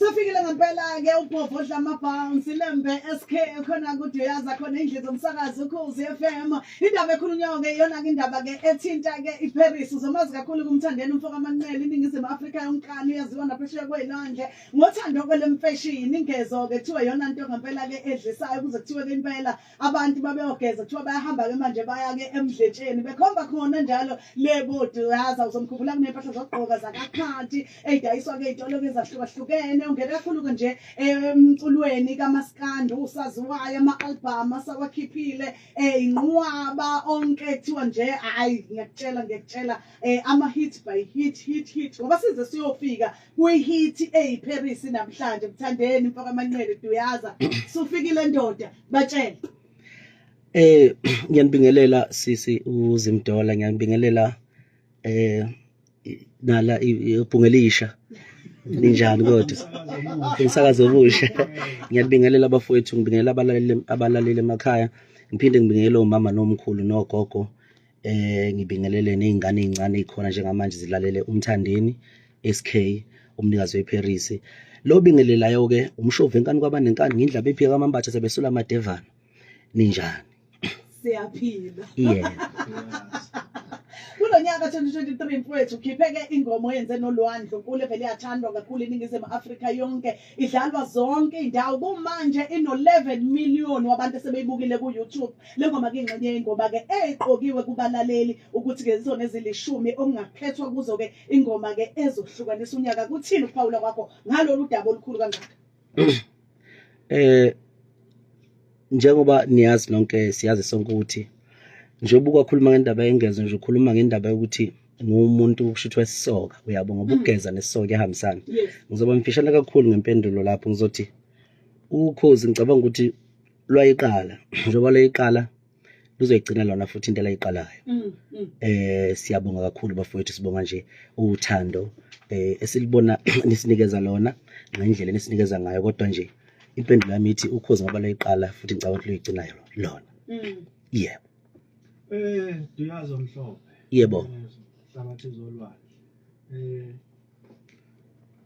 Safikile ngempela ke ubhobhodla amabhounce lembe SK khona kuDuyaza khona indlela zomsakazo ukhozi FM indaba ekhulunywa ke iyona ke indaba ke ethinta ke iParis uzomazi kakhulu kumthandeni umfoka amanqele iningizimu Afrika yonkani yaziwa naphesheya kwezilwandle ngothando kwelemfashini ingezo ke kuthiwa iyona nto ngempela ke edlisayo kuze kuthiwe ke impela abantu babeyogeza kuthiwa bayahamba ke manje baya ke emdletsheni bekhomba khona njalo lebo Duyaza uzomkhumbula kunempahla zokugqoka zakakhanti eyidayiswa ke izitolo ezahlukahlukene ungena kakhulu ke nje emculweni kaMaskandi usaziwayo ama-album asawakhiphile inqwaba onke kuthiwa nje hayi ngiyakutshela ama hit by hit ngoba size siyofika kwi-hit eyiParis namhlanje kuthandeni mfaka amanqele Duyaza sufikile ndoda batshela ngiyanibingelela sisi uZimdola ngiyanibingelela nala ibhungelisha ninjani kodwa umsakazo obusha ngiyabingelela abafowethu ngibingelela abalaleli emakhaya ngiphinde ngibingelela omama nomkhulu nogogo ngibingelele nezingane ezincane ezikhona njengamanje zilalele umthandeni SK umnikazi weParis lo bingelelayo ke umshovu enkani kwabanenkani ngindlaba ephika kwamambatha sebesula amadevana ninjani siyaphila yeah kulonyaka 2023 mfowethu ukhipheke ingoma oyenze noLwandle nkulu vele yathandwa kakhulu iningizimu Afrika yonke idlalwa zonke indawo kumanje ino11 million wabantu asebeyibukile ku YouTube lengoma ke ingxenye ingoma ke eziqokiwe kubalaleli ukuthi ke zizona ezilishumi okungakhethwa kuzo ke ingoma ke ezohlukanisa unyaka kuthini uPaula kwakho ngalolu daba olukhulu kangaka njengoba niyazi nonke siyazi sonke ukuthi njengoba ukhuluma ngendaba yengezo nje ukhuluma ngendaba yokuthi ngumuntu ukushuthwa isisoka uyabo ngoba ukugeza nesisoka ehambisana ngizoba mfishane kakhulu ngempendulo lapho ngizothi ukhozi ngicabanga ukuthi lwayiqala njengoba layiqala luzoyigcina lona futhi into layiqalayo siyabonga kakhulu bafowethu sibonga nje uthando esilibona nisinikeza lona ngendlela nesinikeza ngayo kodwa nje impendulo yami ithi ukhozi ngoba layiqala futhi ngicabanga ukuthi luyigcinayo lona yebo Duyaza omhlophe yebo hlabathi zolwandle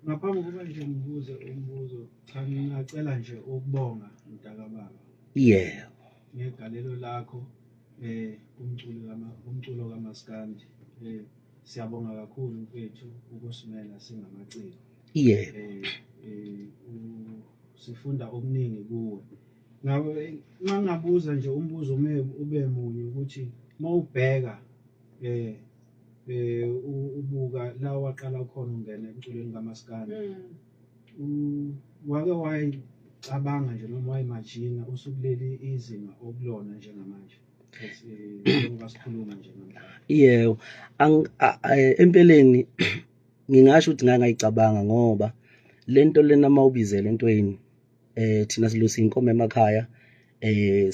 ngaphambi kokuba nje ngibuze umbuzo cha ngingacela nje ukubonga mntakababa yebo ngegalelo lakho umculo kaMaskandi siyabonga kakhulu mfethu ukusimela singamaciko yebo sifunda okuningi kuwe ngabe mangabuza nje umbuzo ube munye ukuthi mawubheka ubuka la waqala khona ungena emculweni kaMaskandi wake wayicabanga nje noma wayimagina usukuleli izinga okulona njengamanje njengoba sikhuluma nje namhlanje yebo empeleni ngingasho ukuthi ngangayicabanga ngoba lento lena mawubizela entweni thina silusa inkomo emakhaya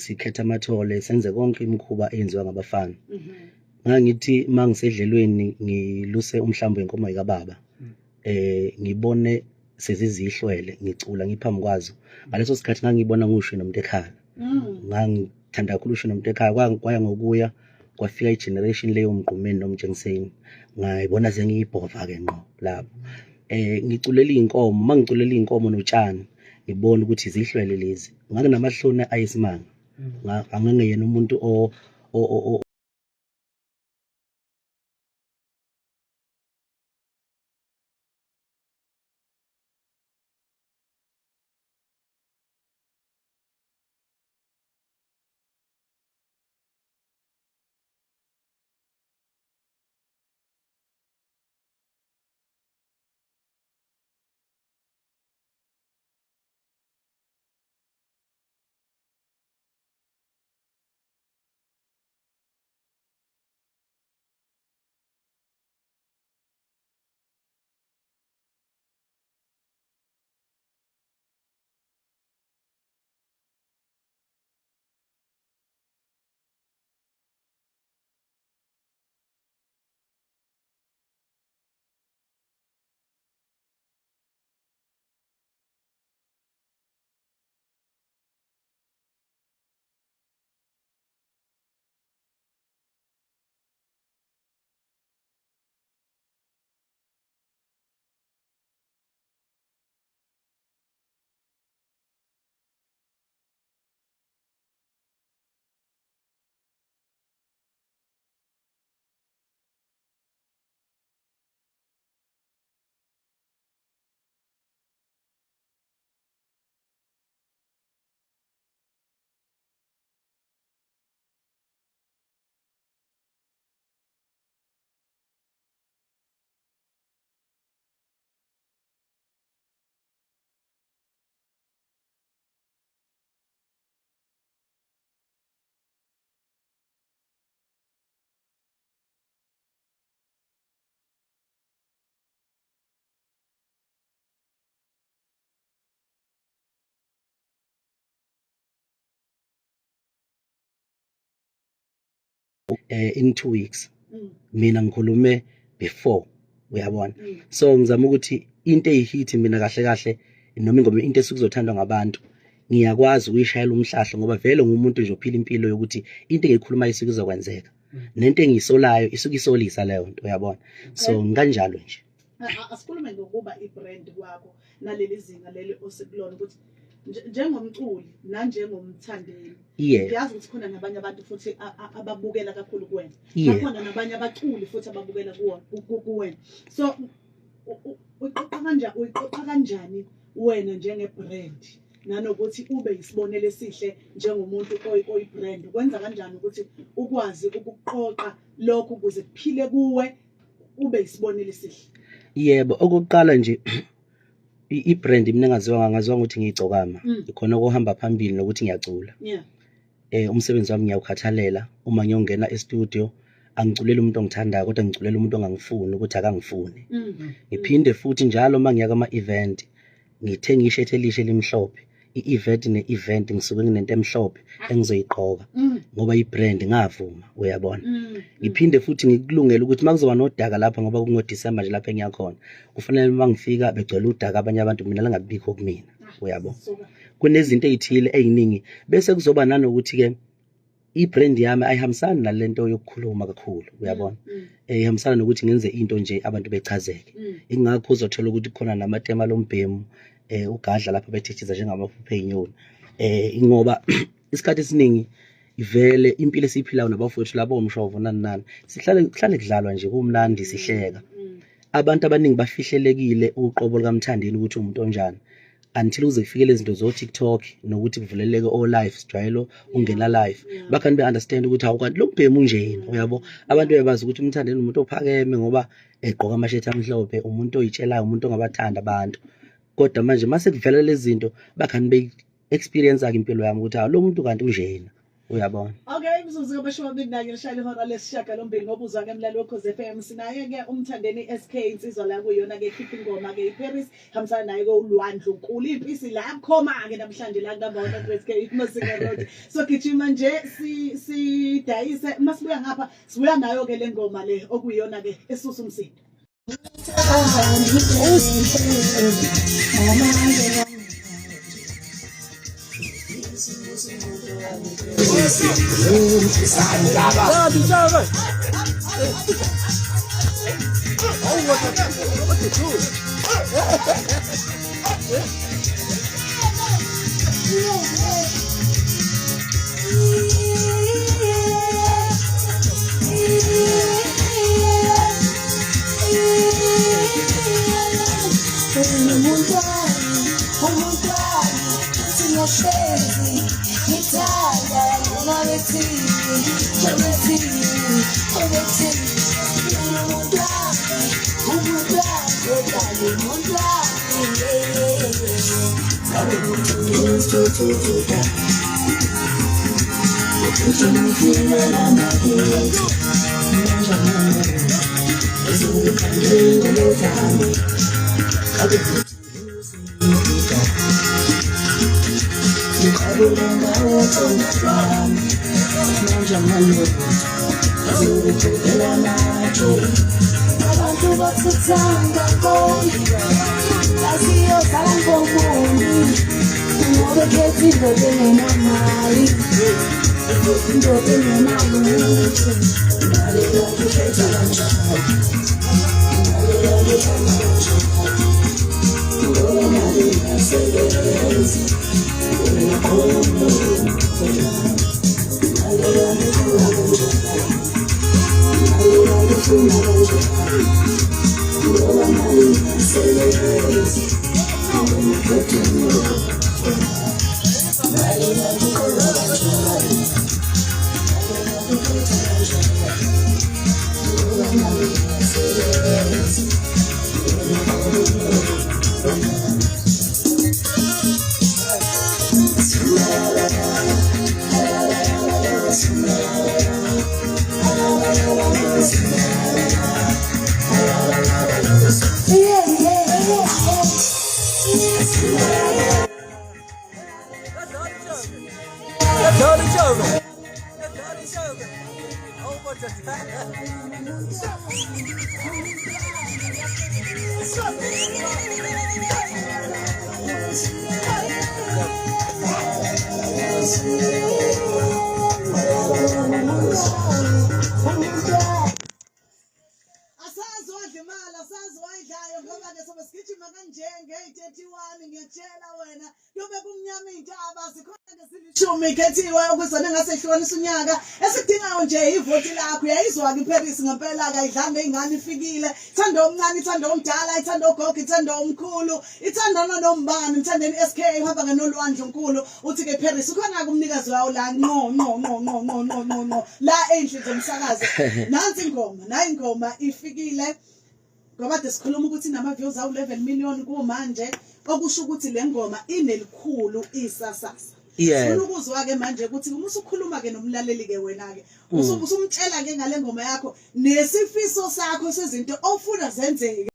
sikhetha amathole senze konke imikhuba eyenziwa ngabafana ngangithi mangisedlelweni ngiluse umhlambi wenkomo yikababa ngibone sezizihlwele ngicula ngiphambi kwazo ngaleso sikhathi ngangibona ngusho nomuntu ekhaya ngangithanda kakhulu usho nomuntu ekhaya kwaya ngokuya kwafika igeneration leyo mgqumeni nomjengiseni ngayibona sengiyibhova ke ngqo lapho ngiculela inkomo mangiculela inkomo notshani ngibona ukuthi zihlwele lezi nganginamahloni ayisimanga angangeyena umuntu in 2 weeks. Mm. Mina ngikhulume before, uyabona. Mm. So ngizama ukuthi into eyihithi mina kahle kahle noma ingoma into esukuzothandwa ngabantu ngiyakwazi ukuyishayela umhlahlo ngoba vele ngumuntu nje ophila impilo yokuthi into engiyikhuluma isuke izokwenzeka. Nento engiyisolayo isuke isolisa leyo nto, uyabona. So ngikanjalo nje. Asikhulume ngokuba ibrand kwakho naleli zinga leli osekulona ukuthi njengomculi nanjengomthandeli ngiyazi ukuthi khona nabanye abantu futhi ababukela kakhulu kuwena, bakhona nabanye abaculi futhi ababukela kuwena. So uyiqoqa kanjani wena njengebrand nanokuthi ube isibonelo esihle njengomuntu oyibrand, ukwenza kanjani ukuthi ukwazi ukuqoqa lokho ukuze kuphile kuwe ube isibonelo esihle? Yebo, okokuqala nje ibrand mina ngaziwa ukuthi ngiyigcokama, ikhona ukuhamba phambili nokuthi ngiyacula. Umsebenzi wami ngiyawukhathalela. Uma ngiyongena e-studio angiculeli umuntu ongithandayo kodwa ngiculela umuntu ongangifuni ukuthi akangifuni. Ngiphinde futhi njalo uma ngiya kuma-event ngithenga ishirt elisha elimhlophe. I-event ne-event ngisuke nginento emhlophe engizoyiqoka ngoba ibrand ngavuma, uyabona. Ngiphinde futhi ngikulungela ukuthi makuzoba nodaka lapha ngoba kungoDisemba nje lapha engiyakhona, kufanele uma ngifika begcwele udaka abanye abantu mina langabikho kumina, uyabona. Kunezinto ezithile eziningi bese kuzoba nanokuthi ke ibrand yami ayihambisani nalento yokukhuluma kakhulu, uyabona. Ihambisana nokuthi ngenze into nje abantu bechazeke. Ingakho uzothola ukuthi khona namatema lombhemu ugadla lapha bethethiza njengamafuphe ezinyoni. Ngoba isikhathi esiningi ivele impilo esiphilayo nabafowethu labo omshovu nani sihlale kudlalwa nje kumnandi sihleka. Abantu abaningi bafihlelekile uqobo likaMthandeni ukuthi umuntu onjani until uze kufikele izinto zo TikTok nokuthi kuvuleleke o live sijwayelo ungena live bakhani be understand ukuthi awukanti lo mbhemu nje, uyabo. Abantu bebazi ukuthi uMthandeni umuntu ophakeme ngoba egqoka amashethi amhlophe, umuntu oyitshelayo, umuntu ongabathanda abantu. Kodwa manje mase kuvela lezi zinto bakhani be experience akhe impilo yami ukuthi lo muntu kanti unjena, uyabona. Okay, mzuzu basho midnight lishayile ihora lesishiyagalombili ngobuza ke emlalo weKhozi FM. Sinaye ke uMthandeni SK insizwa la kuyona ke khipha ingoma ke iParis hamsana naye ke uLwandle unkulu impisi la khoma ke namhlanje la kunamba 100 SK Masika Road. So gijima nje si dayise masibuya ngapha sibuya nayo ke le ngoma le okuyona ke esusa umsindo. Asazodla imali asazi wayidlayo ngoba ke sobe sigijima kanje nge-31 ngiyatshela wena yobe kumnyama intaba sikhona ke silishumi ikhethiwe ukuzona ngasehlukanisa unyaka esidingayo nje ivoti lakho uyayizwa ke iParis ngempela akayidlambe ingane ifikile ithanda omncane ithanda omdala ithanda ogogo ithanda omkhulu ithanda nombani ithandeni SK uhamba ngenolwandle onkulu uthi ke Paris ukhona ke umnikazi wayo la no la endle zomsakazo nansi ingoma nayi ingoma ifikile ngoba sikhuluma ukuthi nama views awu 11 million kumanje okusho ukuthi le ngoma inelikhulu isasasa sifuna ukuzwa ke manje ukuthi uma usukhuluma ke nomlaleli ke wena ke usumtshela ke ngale ngoma yakho nesifiso sakho sezinto ofuna zenzeke